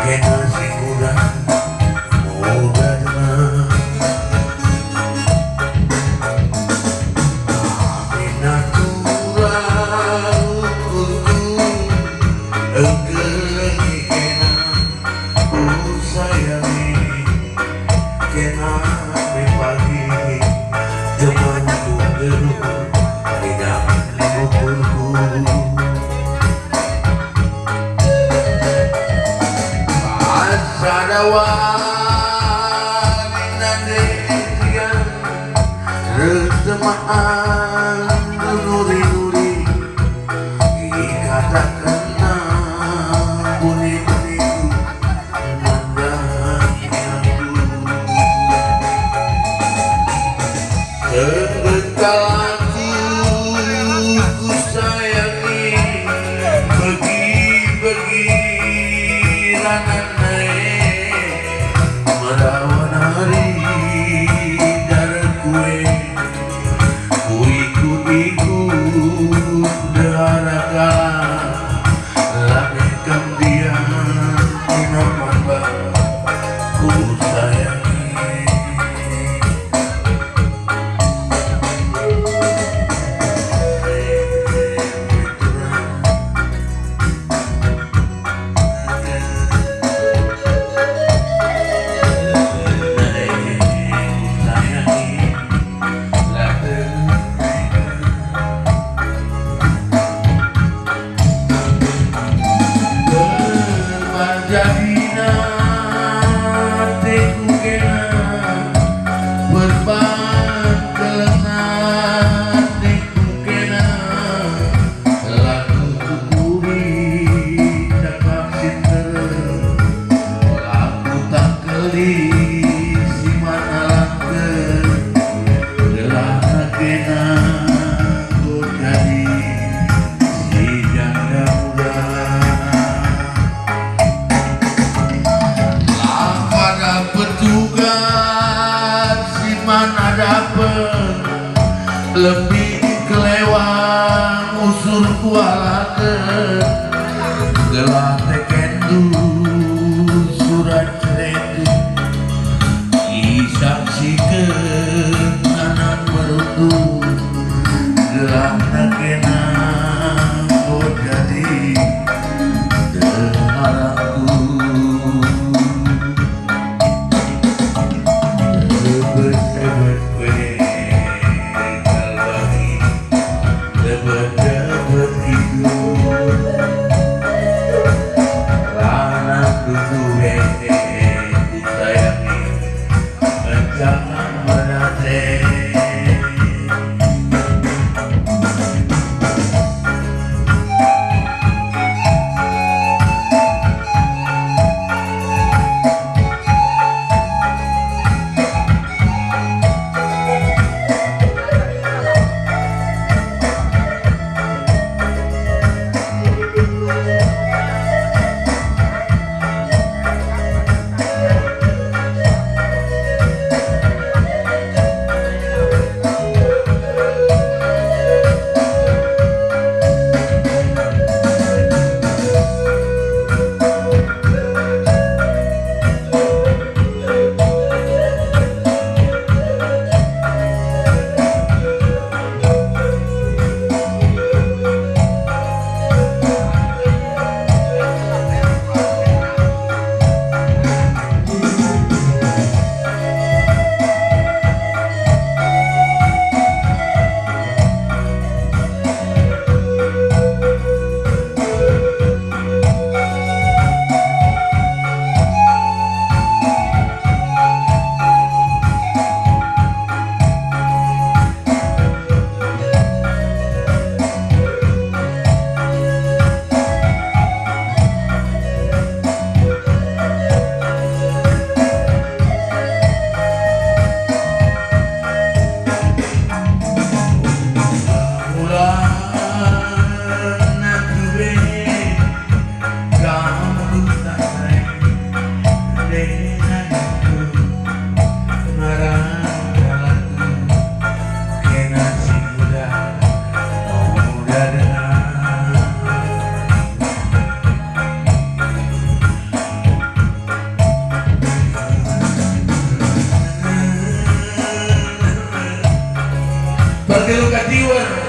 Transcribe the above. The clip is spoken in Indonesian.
kena si kurang muda dengar Amina kurang engkelagi kena sayangi kena pagi temanku geru tidak mengukurku Sadawanin yang resemaan nuri-nuri dikatakan bunyi-bunyi mandang aku terbekal ku sayangi bagi-bagi ranan melawan hari darah kue ku ikut darah langitkan dia inaman ku sayangi jadina teku kena berbantelna teku kena laku kukuri cakap sinter laku tak keli si mana langke gelah kena jadi si janda muda petugas si mana dapet lebih kelewang usur kualakan gelah tekendu surat ceretu disaksikan anak merutu gelah nakena kau jadi dengaranku sebet-sebet kue kalbangi tilu katiwer